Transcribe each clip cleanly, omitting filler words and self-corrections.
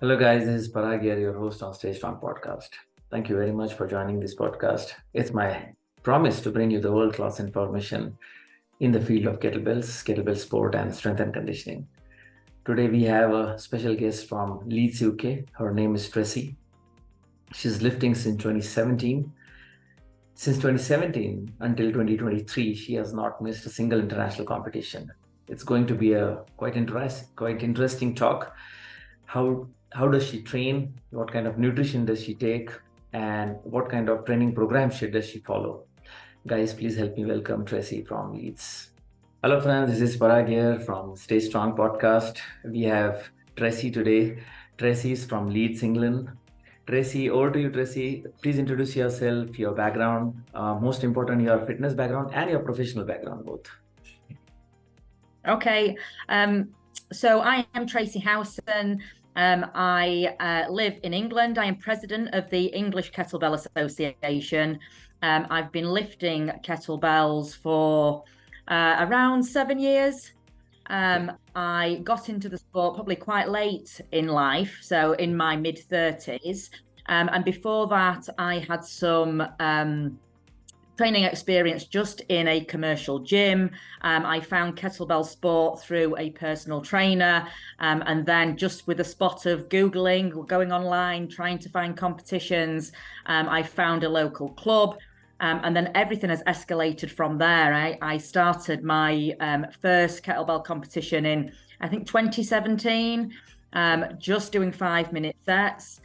Hello, guys. This is Parag here, your host on Stay Strong podcast. Thank you very much for joining this podcast. It's my promise to bring you the world class information in the field of kettlebells, kettlebell sport, and strength and conditioning. Today, we have a special guest from Leeds, UK. Her name is Tracey. She's lifting since 2017. Since 2017 until 2023, she has not missed a single international competition. It's going to be a quite interesting talk. How does she train? What kind of nutrition does she take? And what kind of training program does she follow? Guys, please help me welcome Tracey from Leeds. Hello, friends. This is Parag here from Stay Strong podcast. We have Tracey today. Tracey is from Leeds, England. Tracey, over to you, Tracey. Please introduce yourself, your background, most important, your fitness background and your professional background, both. Okay. So I am Tracey Howson. I live in England. I am president of the English Kettlebell Association. I've been lifting kettlebells for around 7 years. I got into the sport probably quite late in life, so in my mid-30s. And before that, I had some training experience just in a commercial gym. I found kettlebell sport through a personal trainer, and then just with a spot of Googling, going online, trying to find competitions, I found a local club. And then everything has escalated from there. I started my first kettlebell competition in, I think, 2017, just doing 5-minute sets,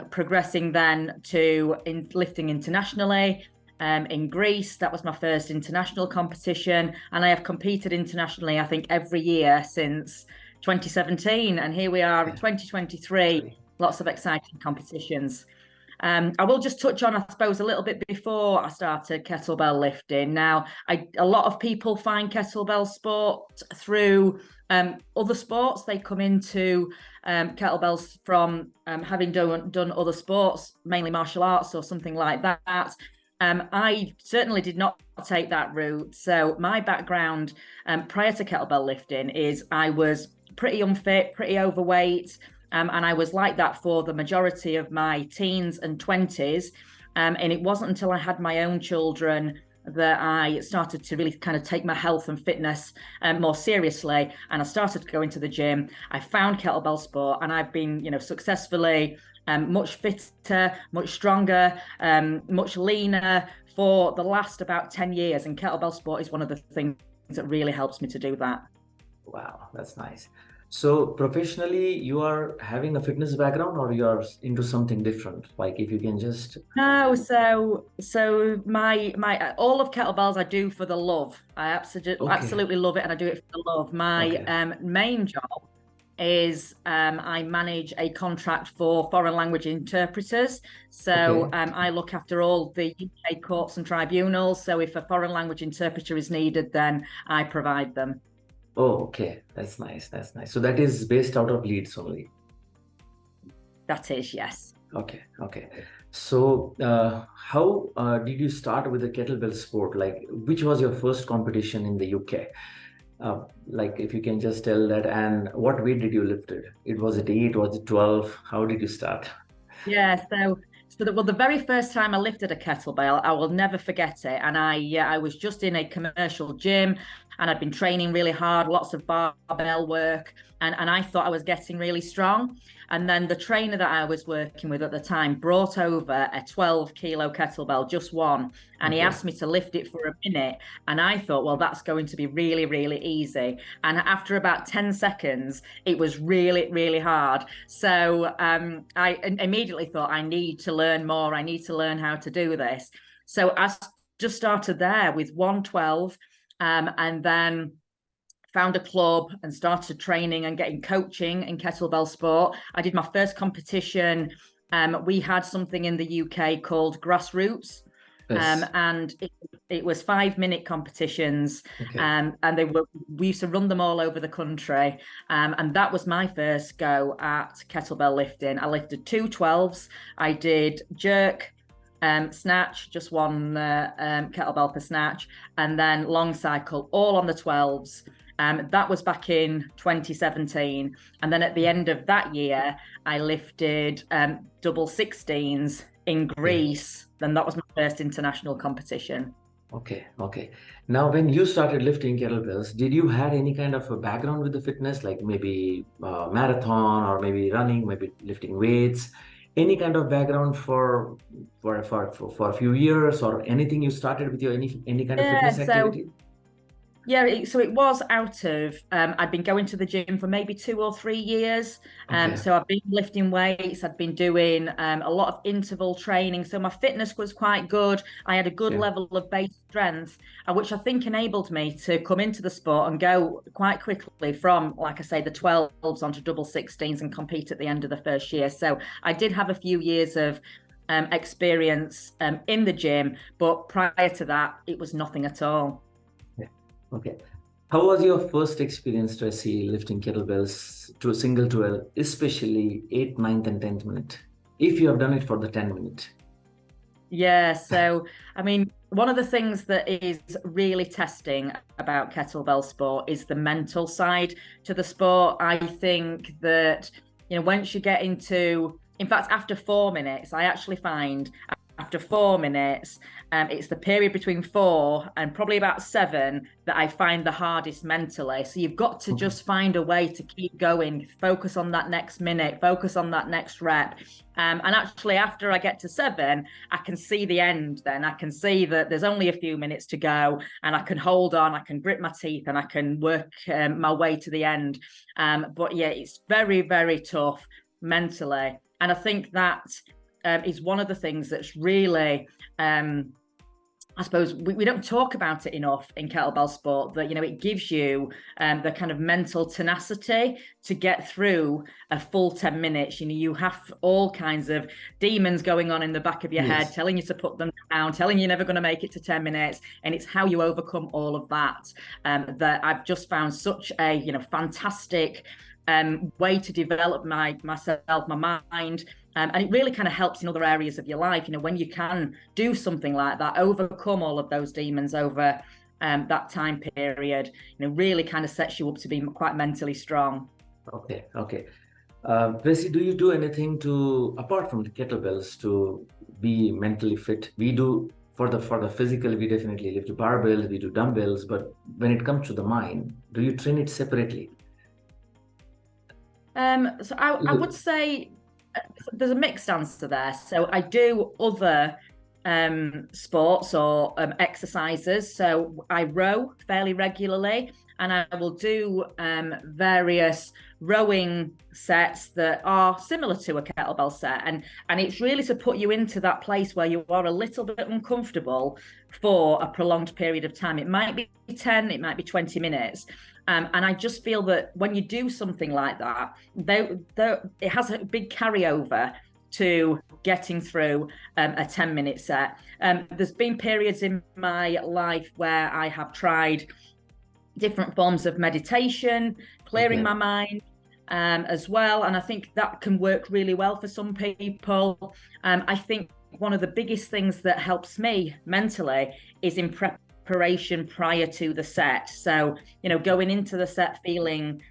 progressing then to lifting internationally. In Greece, that was my first international competition, and I have competed internationally, I think, every year since 2017, and here we are in 2023. Lots of exciting competitions. I will just touch on, I suppose, a little bit before I started kettlebell lifting. Now, a lot of people find kettlebell sport through other sports. They come into kettlebells from having done other sports, mainly martial arts or something like that. I certainly did not take that route. So my background prior to kettlebell lifting is I was pretty unfit, pretty overweight, and I was like that for the majority of my teens and 20s. And it wasn't until I had my own children that I started to really kind of take my health and fitness more seriously. And I started to go into the gym. I found kettlebell sport, and I've been, successfully much fitter, much stronger, much leaner for the last about 10 years. And kettlebell sport is one of the things that really helps me to do that. Wow, that's nice. So professionally, you are having a fitness background or you are into something different? Like if you can just... No, so my all of kettlebells I do for the love. I absolutely love it, and I do it for the love. My main job is I manage a contract for foreign language interpreters. So I look after all the UK courts and tribunals. So if a foreign language interpreter is needed, then I provide them. Oh, okay. That's nice. That's nice. So that is based out of Leeds only. That is, yes. Okay. So how did you start with the kettlebell sport? Like, which was your first competition in the UK? Like, if you can just tell that, and what weight did you lift it? Was it 8? Was it 12? How did you start? Yeah, so the very first time I lifted a kettlebell, I will never forget it. And I was just in a commercial gym, and I'd been training really hard, lots of barbell work, and I thought I was getting really strong. And then the trainer that I was working with at the time brought over a 12-kilo kettlebell, just one, and he asked me to lift it for a minute. And I thought, well, that's going to be really, really easy. And after about 10 seconds, it was really, really hard. So I immediately thought, I need to learn more. I need to learn how to do this. So I just started there with 112, and then found a club and started training and getting coaching in kettlebell sport. I did my first competition. We had something in the UK called Grassroots. Yes. And it was 5-minute competitions. And we used to run them all over the country. And that was my first go at kettlebell lifting. I lifted 2 12s. I did jerk, snatch, just one kettlebell per snatch, and then long cycle, all on the 12s. That was back in 2017. And then at the end of that year, I lifted double 16s in Greece. Then that was my first international competition. Okay, okay. Now, when you started lifting kettlebells, did you had any kind of a background with the fitness, like maybe marathon or maybe running, maybe lifting weights, any kind of background for a few years or anything you started with your any kind of fitness activity? Yeah, so it was out of, I'd been going to the gym for maybe 2 or 3 years. Okay, So I've been lifting weights, I'd been doing a lot of interval training. So my fitness was quite good. I had a good yeah. level of base strength, which I think enabled me to come into the sport and go quite quickly from, like I say, the 12s onto double 16s and compete at the end of the first year. So I did have a few years of experience in the gym, but prior to that, it was nothing at all. Okay. How was your first experience, Tracy, lifting kettlebells to a single 12, especially 8th, 9th, and 10th minute? If you have done it for the 10 minute. Yeah, so I mean, one of the things that is really testing about kettlebell sport is the mental side to the sport. I think that, once you get into, in fact, after 4 minutes, I actually find after 4 minutes, it's the period between 4 and probably about 7 that I find the hardest mentally. So you've got to just find a way to keep going, focus on that next minute, focus on that next rep. And actually, after I get to 7, I can see the end then. I can see that there's only a few minutes to go and I can hold on, I can grit my teeth and I can work my way to the end. But yeah, it's very, very tough mentally. And I think that is one of the things that's really, I suppose we don't talk about it enough in kettlebell sport, that, it gives you the kind of mental tenacity to get through a full 10 minutes. You have all kinds of demons going on in the back of your head, telling you to put them down, telling you're never going to make it to 10 minutes. And it's how you overcome all of that that I've just found such a, fantastic way to develop myself, my mind. And it really kind of helps in other areas of your life, when you can do something like that, overcome all of those demons over that time period, really kind of sets you up to be quite mentally strong. Okay, okay. Tracy, do you do anything apart from the kettlebells, to be mentally fit? We do for the physical, we definitely lift barbells, we do dumbbells, but when it comes to the mind, do you train it separately? So I would say there's a mixed answer there. So I do other sports or exercises. So I row fairly regularly, and I will do various rowing sets that are similar to a kettlebell set, and it's really to put you into that place where you are a little bit uncomfortable for a prolonged period of time. It might be 10, it might be 20 minutes. And I just feel that when you do something like that, it has a big carryover to getting through a 10-minute set. There's been periods in my life where I have tried different forms of meditation, clearing my mind as well. And I think that can work really well for some people. I think one of the biggest things that helps me mentally is in preparation prior to the set. So, going into the set feeling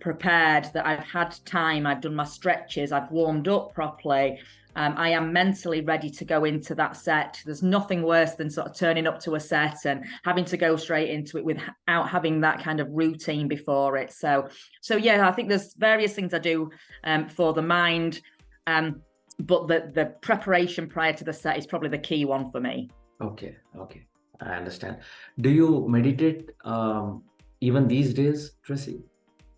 prepared, that I've had time, I've done my stretches, I've warmed up properly. I am mentally ready to go into that set. There's nothing worse than sort of turning up to a set and having to go straight into it without having that kind of routine before it. So yeah, I think there's various things I do for the mind, but the preparation prior to the set is probably the key one for me. Okay, I understand. Do you meditate even these days, Tracy?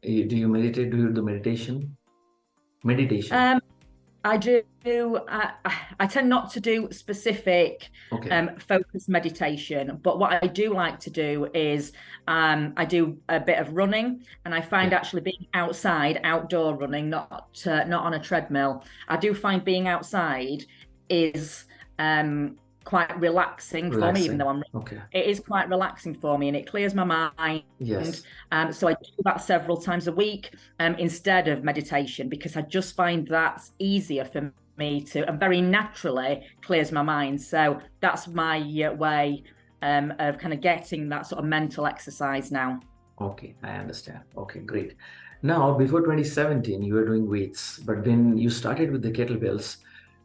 Do you meditate? Do you do meditation? I do. I tend not to do specific focused meditation, but what I do like to do is I do a bit of running, and I find actually being outside, outdoor running, not on a treadmill. I do find being outside is quite relaxing for me, even though it is quite relaxing for me, and it clears my mind. So I do that several times a week instead of meditation, because I just find that's easier for me to, and very naturally clears my mind. So that's my way of kind of getting that sort of mental exercise now. Okay, I understand. Okay, great. Now, before 2017, you were doing weights, but when you started with the kettlebells,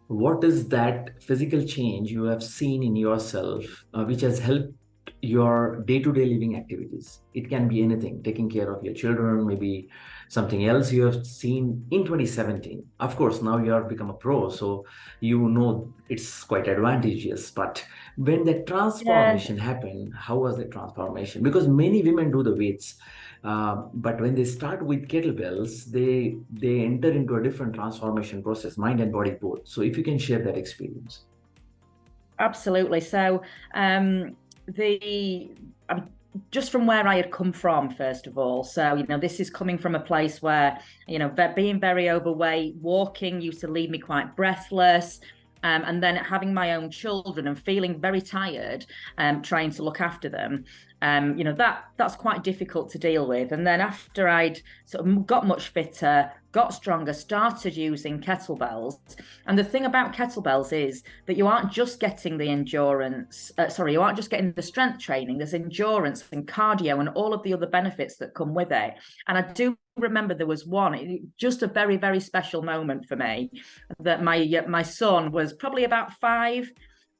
what is that physical change you have seen in yourself, which has helped your day-to-day living activities? It can be anything, taking care of your children, maybe something else you have seen in 2017. Of course, now you have become a pro, so you know it's quite advantageous. But when that Yeah, transformation happened, how was the transformation? Because many women do the weights, but when they start with kettlebells, they enter into a different transformation process, mind and body both. So if you can share that experience. absolutely. So, the I mean, just from where I had come from, first of all. So, this is coming from a place where, being very overweight, walking used to leave me quite breathless. And then having my own children and feeling very tired, trying to look after them, that's quite difficult to deal with. And then after I'd sort of got much fitter, got stronger, started using kettlebells. And the thing about kettlebells is that you aren't just getting the you aren't just getting the strength training, there's endurance and cardio and all of the other benefits that come with it. And I do remember there was just a very, very special moment for me, that my son was probably about 5,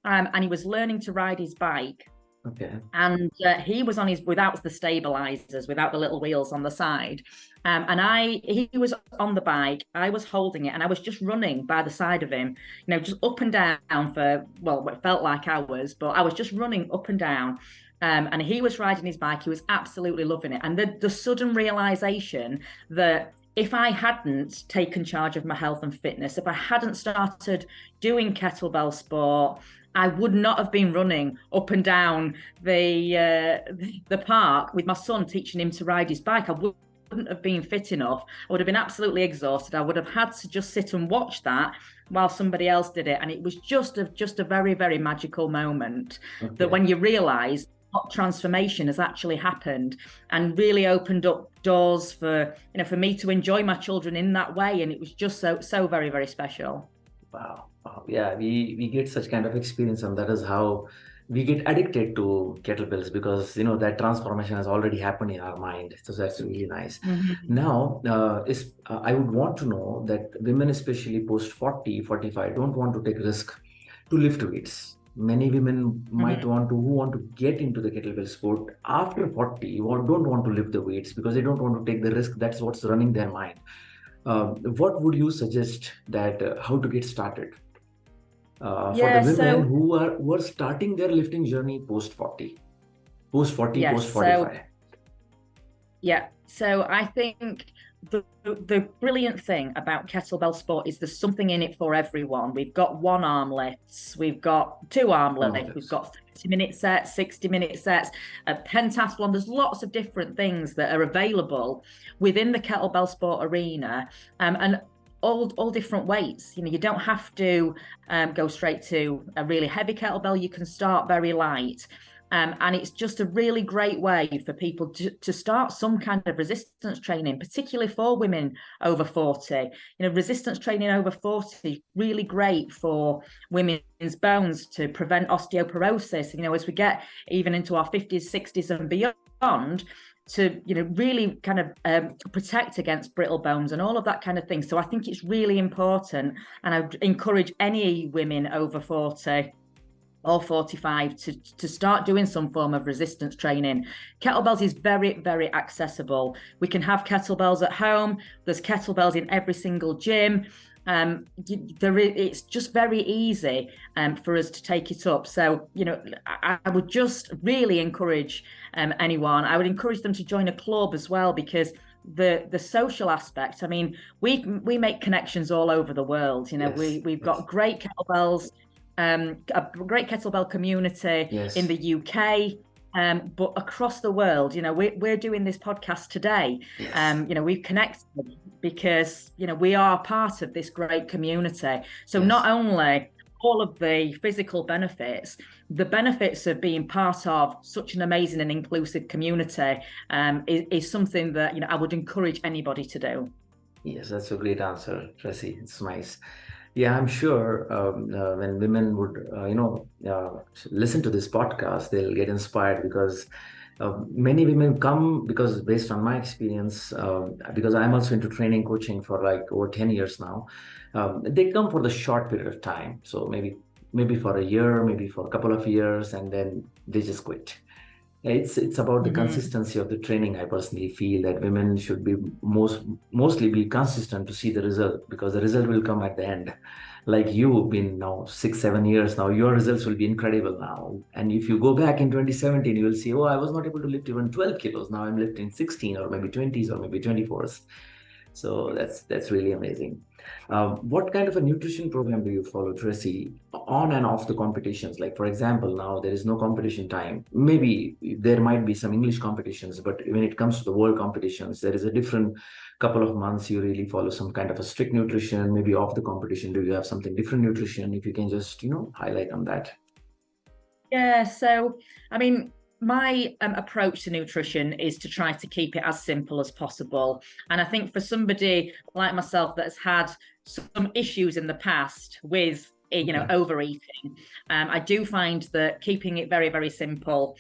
and he was learning to ride his bike. Okay. And he was on his without the stabilizers, without the little wheels on the side. And he was on the bike, I was holding it, and I was just running by the side of him, just up and down for, well, what felt like hours, but I was just running up and down. And he was riding his bike, he was absolutely loving it. And the sudden realization that if I hadn't taken charge of my health and fitness, if I hadn't started doing kettlebell sport, I would not have been running up and down the park with my son, teaching him to ride his bike. I wouldn't have been fit enough. I would have been absolutely exhausted. I would have had to just sit and watch that while somebody else did it. And it was just a very, very magical moment. Okay. That when you realize what transformation has actually happened, and really opened up doors for me to enjoy my children in that way. And it was just so very, very special. Wow. Wow. Yeah, we get such kind of experience, and that is how we get addicted to kettlebells, because that transformation has already happened in our mind. So that's really nice. Mm-hmm. Now, I would want to know that women, especially post 40, 45, don't want to take risk to lift weights. Many women might who want to get into the kettlebell sport after 40, don't want to lift the weights because they don't want to take the risk. That's what's running their mind. What would you suggest that how to get started for the women who are starting their lifting journey post 40, post 45? So I think the brilliant thing about kettlebell sport is there's something in it for everyone. We've got 1 arm lifts, we've got 2 arm lifts, we've got 30-minute sets, 60-minute sets, a pentathlon. There's lots of different things that are available within the kettlebell sport arena, and all different weights. You don't have to go straight to a really heavy kettlebell. You can start very light. And it's just a really great way for people to start some kind of resistance training, particularly for women over 40. Resistance training over 40, really great for women's bones to prevent osteoporosis. As we get even into our 50s, 60s and beyond, to really kind of protect against brittle bones and all of that kind of thing. So I think it's really important, and I would encourage any women over 40 or 45 to start doing some form of resistance training. Kettlebells is very, very accessible. We can have kettlebells at home. There's kettlebells in every single gym. It's just very easy for us to take it up. So, I would just really encourage anyone. I would encourage them to join a club as well, because the social aspect. I mean, we make connections all over the world. We've got great kettlebells. A great kettlebell community in the UK, but across the world. We're doing this podcast today. We've connected because we are part of this great community. So not only all of the physical benefits, the benefits of being part of such an amazing and inclusive community is something that I would encourage anybody to do. Yes, that's a great answer, Tracey. It's nice. Yeah, I'm sure when women would, listen to this podcast, they'll get inspired, because Many women come because, based on my experience, because I'm also into training coaching for like over 10 years now, they come for the short period of time. So maybe for a year, maybe for a couple of years, and then they just quit. It's about the consistency of the training. I personally feel that women should be mostly be consistent to see the result, because the result will come at the end. Like you've been now 6 7 years now, your results will be incredible now. And if you go back in 2017, you will see, oh, I was not able to lift even 12 kilos. Now I'm lifting 16 or maybe 20s or maybe 24s. So that's really amazing. What kind of a nutrition program do you follow, Tracy, on and off the competitions? Like, for example, now there is no competition time. Maybe there might be some English competitions, but when it comes to the world competitions, there is a different couple of months you really follow some kind of a strict nutrition. Maybe off the competition, do you have something different nutrition? If you can just, highlight on that. Yeah, so I mean, my approach to nutrition is to try to keep it as simple as possible. And I think for somebody like myself that has had some issues in the past with overeating, I do find that keeping it very, very simple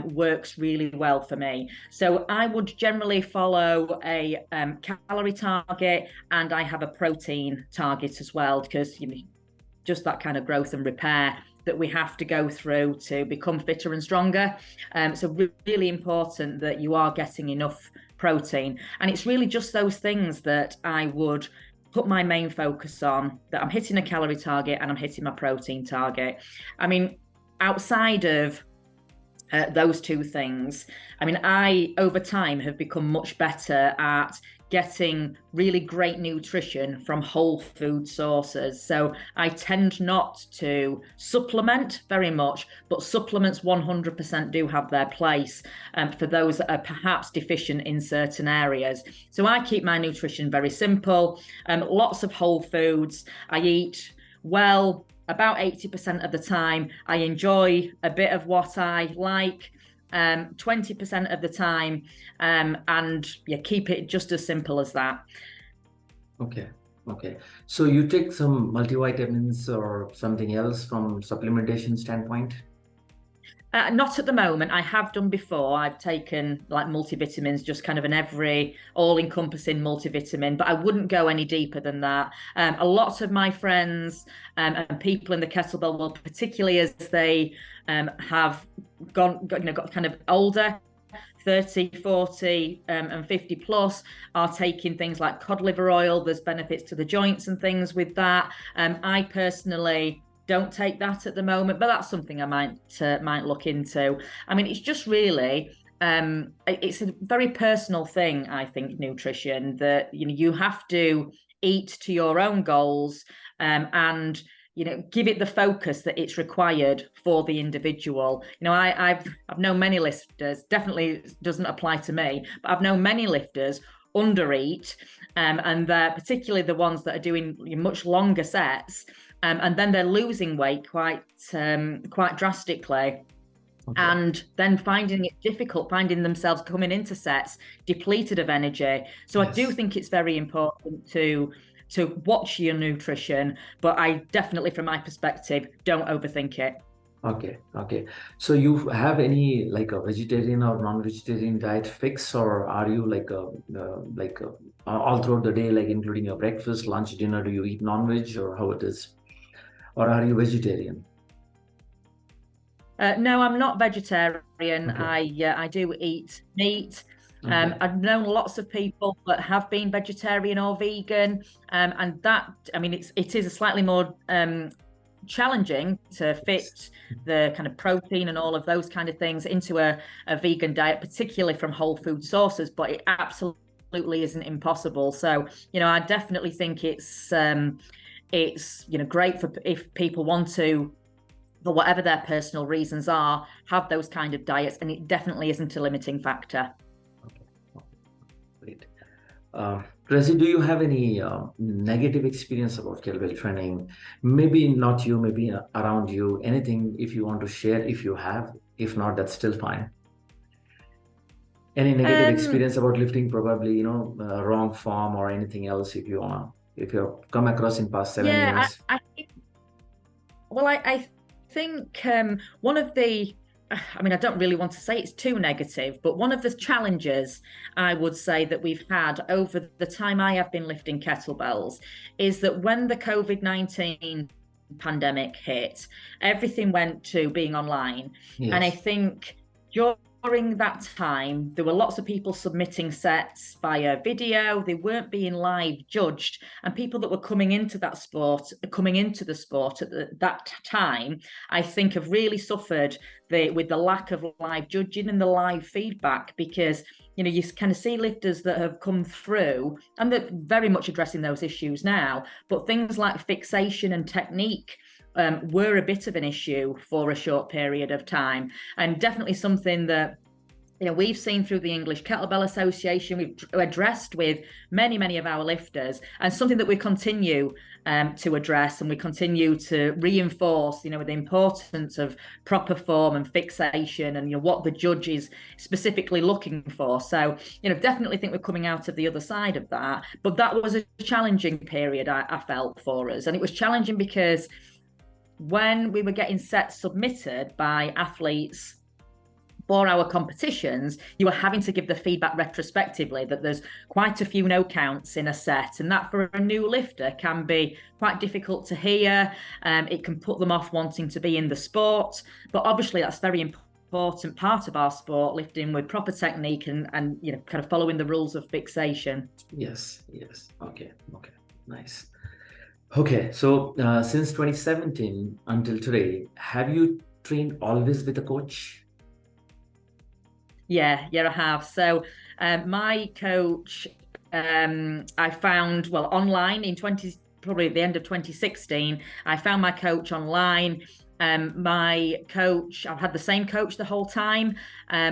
works really well for me. So I would generally follow a calorie target, and I have a protein target as well, because just that kind of growth and repair that we have to go through to become fitter and stronger. So really important that you are getting enough protein. And it's really just those things that I would put my main focus on, that I'm hitting a calorie target and I'm hitting my protein target. I mean, outside of those two things, I mean, I over time have become much better at getting really great nutrition from whole food sources. So I tend not to supplement very much, but supplements 100% do have their place for those that are perhaps deficient in certain areas. So I keep my nutrition very simple, lots of whole foods. I eat well about 80% of the time. I enjoy a bit of what I like 20% of the time, and keep it just as simple as that. Okay. So you take some multivitamins or something else from supplementation standpoint? Not at the moment. I have done before. I've taken like multivitamins, just kind of an every all-encompassing multivitamin, but I wouldn't go any deeper than that. A lot of my friends and people in the kettlebell world, particularly as they have got kind of older, 30, 40 and 50 plus, are taking things like cod liver oil. There's benefits to the joints and things with that. I personally don't take that at the moment, but that's something I might look into. I mean, it's just really it's a very personal thing, I think, nutrition, that you have to eat to your own goals, and give it the focus that it's required for the individual. I've known many lifters, definitely doesn't apply to me, but I've known many lifters undereat, and they're particularly the ones that are doing much longer sets, and then they're losing weight quite drastically. Okay. And then finding it difficult, finding themselves coming into sets depleted of energy. So yes. I do think it's very important to watch your nutrition, but I definitely, from my perspective, don't overthink it. Okay. So you have any like a vegetarian or non-vegetarian diet fix, or are you like all throughout the day, like including your breakfast, lunch, dinner, do you eat non-veg, or how it is? Or are you vegetarian? No, I'm not vegetarian. Okay. I do eat meat. Okay. I've known lots of people that have been vegetarian or vegan, and that, I mean, it is a slightly more challenging to fit the kind of protein and all of those kind of things into a vegan diet, particularly from whole food sources, but it absolutely isn't impossible. So, I definitely think it's great for if people want to, for whatever their personal reasons are, have those kind of diets, and it definitely isn't a limiting factor. Great. Tracey, do you have any negative experience about kettlebell training? Maybe not you, maybe around you, anything if you want to share, if you have. If not, that's still fine. Any negative experience about lifting, probably, wrong form or anything else, if you've come across in past 7 years? I think one of the I mean, I don't really want to say it's too negative, but one of the challenges I would say that we've had over the time I have been lifting kettlebells is that when the COVID-19 pandemic hit, everything went to being online. Yes. And I think during that time, there were lots of people submitting sets via video. They weren't being live judged. And people that were coming into the sport at that time, I think have really suffered with the lack of live judging and the live feedback, because you kind of see lifters that have come through and they're very much addressing those issues now, but things like fixation and technique were a bit of an issue for a short period of time, and definitely something that we've seen through the English Kettlebell Association. We've addressed with many of our lifters, and something that we continue to address, and we continue to reinforce, the importance of proper form and fixation, and what the judge is specifically looking for. So, definitely think we're coming out of the other side of that. But that was a challenging period, I felt, for us, and it was challenging because when we were getting sets submitted by athletes for our competitions, you were having to give the feedback retrospectively that there's quite a few no counts in a set, and that for a new lifter can be quite difficult to hear. It can put them off wanting to be in the sport, but obviously that's very important part of our sport, lifting with proper technique and kind of following the rules of fixation. Yes. Okay, nice. Okay, so since 2017 until today, have you trained always with a coach? Yeah, I have. So my coach, I found, online in probably at the end of 2016, I found my coach online. My coach, I've had the same coach the whole time.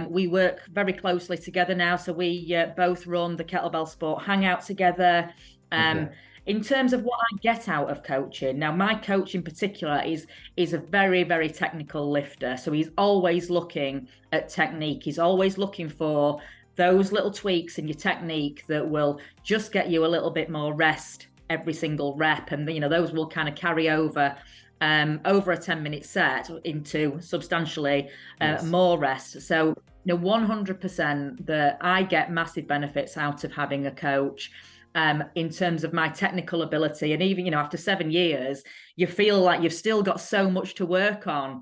We work very closely together now. So we both run the Kettlebell Sport Hangout together. Okay. In terms of what I get out of coaching, now my coach in particular is a very technical lifter. So he's always looking at technique. He's always looking for those little tweaks in your technique that will just get you a little bit more rest every single rep. And, those will kind of carry over a 10-minute set into substantially more rest. So, 100% that I get massive benefits out of having a coach. In terms of my technical ability, and even after 7 years, you feel like you've still got so much to work on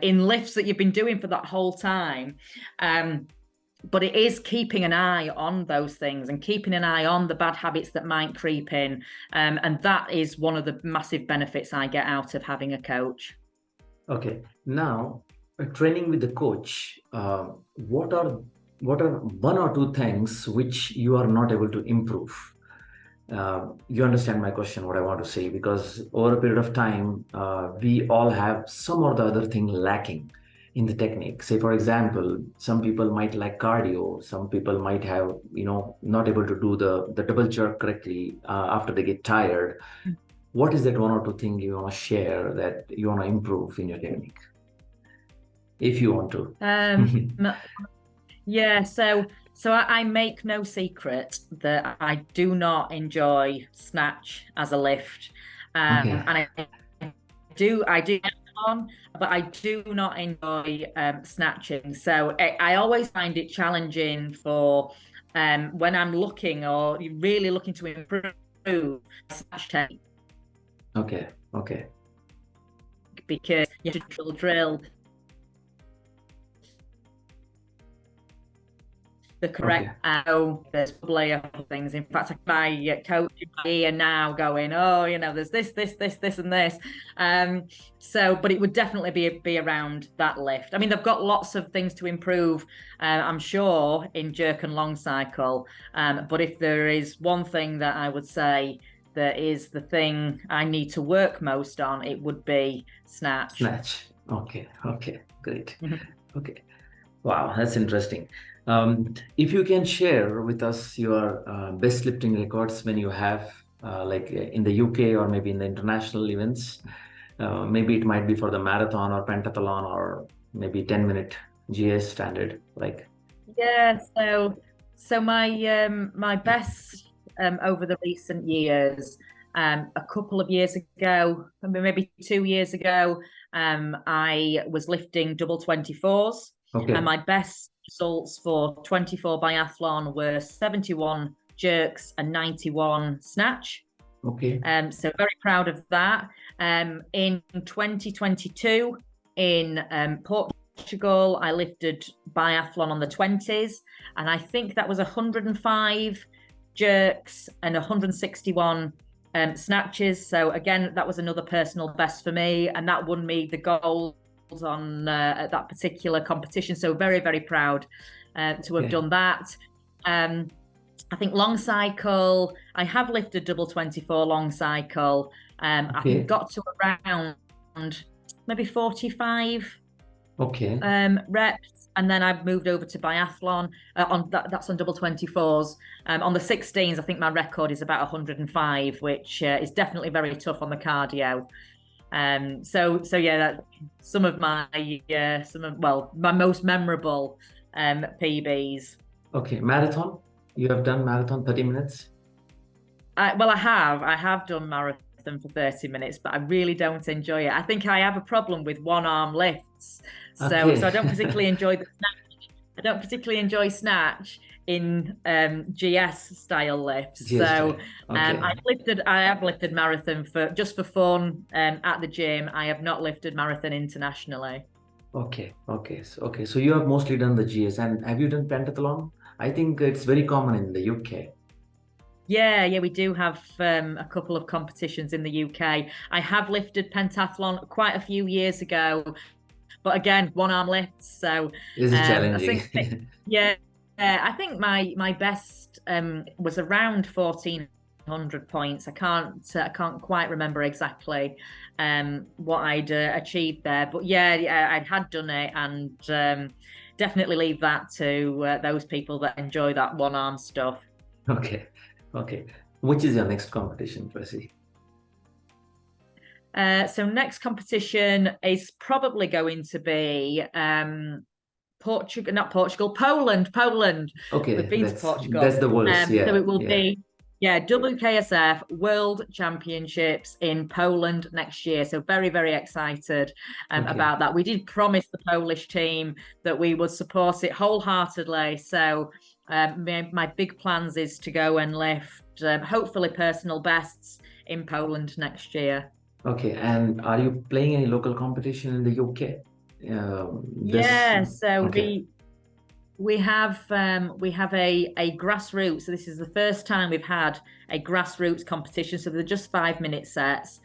in lifts that you've been doing for that whole time. But it is keeping an eye on those things and keeping an eye on the bad habits that might creep in, and that is one of the massive benefits I get out of having a coach. Okay, now training with the coach, what are one or two things which you are not able to improve? You understand my question, what I want to say, because over a period of time, we all have some or the other thing lacking in the technique. Say, for example, some people might lack cardio. Some people might have, not able to do the double jerk correctly after they get tired. What is that one or two thing you want to share that you want to improve in your technique, if you want to? Yeah, so I make no secret that I do not enjoy snatch as a lift, and I do on, but I do not enjoy snatching. So I always find it challenging for when I'm looking or really looking to improve snatch technique. Okay. Because you have to drill the correct there's probably a couple of things. In fact, my coach in my ear now going, there's this and this. But it would definitely be around that lift. I mean, they've got lots of things to improve, I'm sure, in jerk and long cycle. But if there is one thing that I would say that is the thing I need to work most on, it would be snatch. Okay, great. Okay, wow, that's interesting. If you can share with us your best lifting records when you have like in the UK or maybe in the international events, maybe it might be for the marathon or pentathlon or maybe 10-minute GS standard, like. Yeah, so my best over the recent years A couple of years ago, maybe 2 years ago, I was lifting double 24s, Okay. and my best results for 24 biathlon were 71 jerks and 91 snatch. Okay. So very proud of that. In 2022 in Portugal, I lifted biathlon on the 20s, and I think that was 105 jerks and 161 snatches. So again, that was another personal best for me, and that won me the gold on at that particular competition. So very, very proud to have done that. I think long cycle, I have lifted double 24 long cycle. I think got to around maybe 45 reps, and then I've moved over to biathlon on that's on double 24s. On the 16s, I think my record is about 105, which is definitely very tough on the cardio. So yeah, some of my my most memorable PBs. Okay, marathon. You have done marathon 30 minutes? I have done marathon for 30 minutes, but I really don't enjoy it. I think I have a problem with one arm lifts. So I don't particularly enjoy the snatch. I don't particularly enjoy snatch in GS style lifts. So I have lifted marathon for fun at the gym. I have not lifted marathon internationally. Okay. So you have mostly done the GS, and have you done pentathlon? I think it's very common in the UK. Yeah, we do have a couple of competitions in the UK. I have lifted pentathlon quite a few years ago, but again, one arm lifts. So this is challenging. I think my best was around 1,400 points. I can't quite remember exactly what I'd achieved there, but I had done it, and definitely leave that to those people that enjoy that one arm stuff. Okay. Which is your next competition, Tracey? So next competition is probably going to be Poland. Okay, we've been to Portugal. That's the worst. So it will be WKSF World Championships in Poland next year. So very, very excited about that. We did promise the Polish team that we would support it wholeheartedly. So my big plans is to go and lift hopefully personal bests in Poland next year. Okay, and are you playing any local competition in the UK? We have a grassroots. So this is the first time we've had a grassroots competition. So they're just 5-minute sets.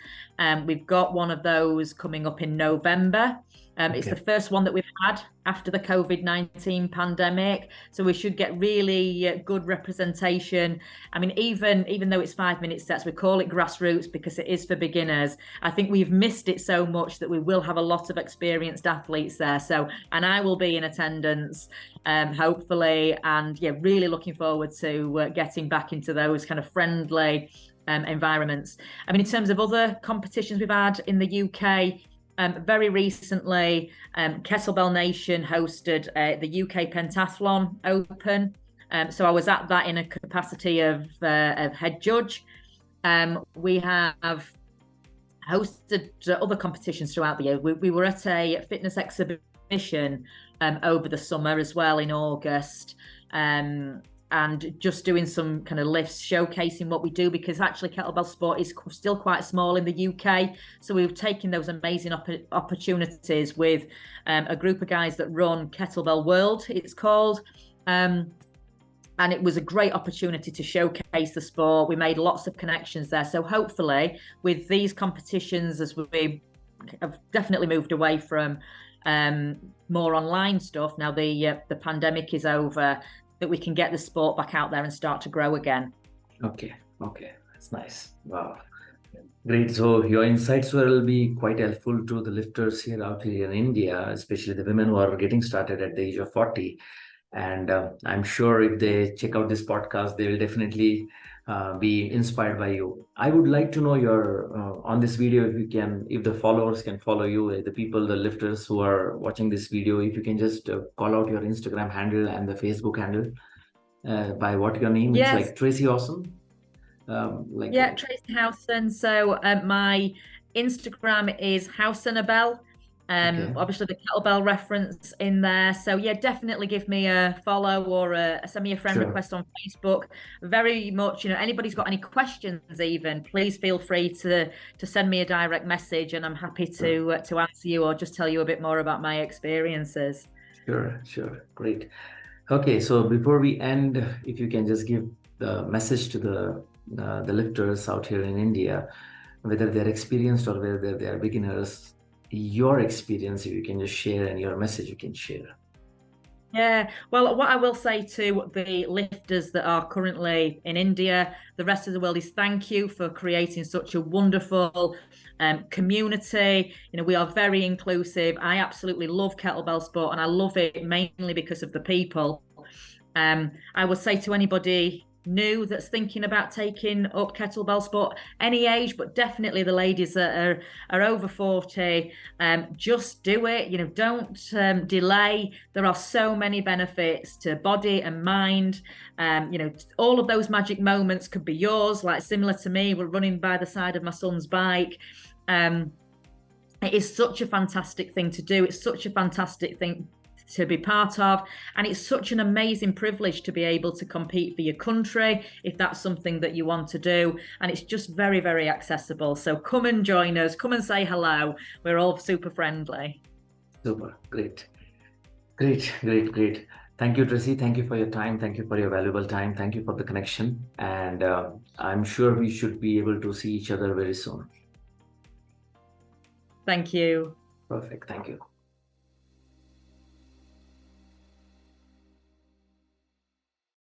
We've got one of those coming up in November. It's the first one that we've had after the COVID-19 pandemic. So we should get really good representation. I mean, even though it's 5-minute sets, we call it grassroots because it is for beginners. I think we've missed it so much that we will have a lot of experienced athletes there. And I will be in attendance, hopefully, and really looking forward to getting back into those kind of friendly environments. I mean, in terms of other competitions we've had in the UK, very recently, Kettlebell Nation hosted the UK Pentathlon Open. So I was at that in a capacity of head judge. We have hosted other competitions throughout the year. We were at a fitness exhibition over the summer as well in August. And just doing some kind of lifts, showcasing what we do, because actually kettlebell sport is still quite small in the UK. So we've taken those amazing opportunities with a group of guys that run Kettlebell World, it's called. And it was a great opportunity to showcase the sport. We made lots of connections there. So hopefully with these competitions, as we have definitely moved away from more online stuff, now the pandemic is over, that we can get the sport back out there and start to grow again. Okay, that's nice. Wow, great. So your insights will be quite helpful to the lifters out here in India, especially the women who are getting started at the age of 40. And I'm sure if they check out this podcast, they will definitely be inspired by you. I would like to know your on this video, if the followers can follow you, the people, the lifters who are watching this video, if you can just call out your Instagram handle and the Facebook handle by what your name is, like Tracey Howson. Yeah, Tracey Howson. So my Instagram is Howsonabell. Okay. Obviously the kettlebell reference in there. So yeah, definitely give me a follow or send me a friend Sure. request on Facebook. Very much, anybody's got any questions even, please feel free to send me a direct message, and I'm happy to answer you or just tell you a bit more about my experiences. Sure. Great. Okay, so before we end, if you can just give the message to the lifters out here in India, whether they're experienced or whether they're beginners, your experience, if you can just share, and your message you can share. Yeah, well, what I will say to the lifters that are currently in India, the rest of the world, is thank you for creating such a wonderful community. We are very inclusive. I absolutely love kettlebell sport, and I love it mainly because of the people. I would say to anybody new that's thinking about taking up kettlebell sport, any age, but definitely the ladies that are over 40, just do it. Don't delay. There are so many benefits to body and mind. All of those magic moments could be yours, like similar to me. We're running by the side of my son's bike. It is such a fantastic thing to do. It's such a fantastic thing to be part of, and it's such an amazing privilege to be able to compete for your country if that's something that you want to do, and it's just very, very accessible. So come and join us, come and say hello. We're all super friendly. Super. Great. Thank you, Tracey. Thank you for your time. Thank you for your valuable time. Thank you for the connection, and I'm sure we should be able to see each other very soon. Thank you. Perfect. Thank you.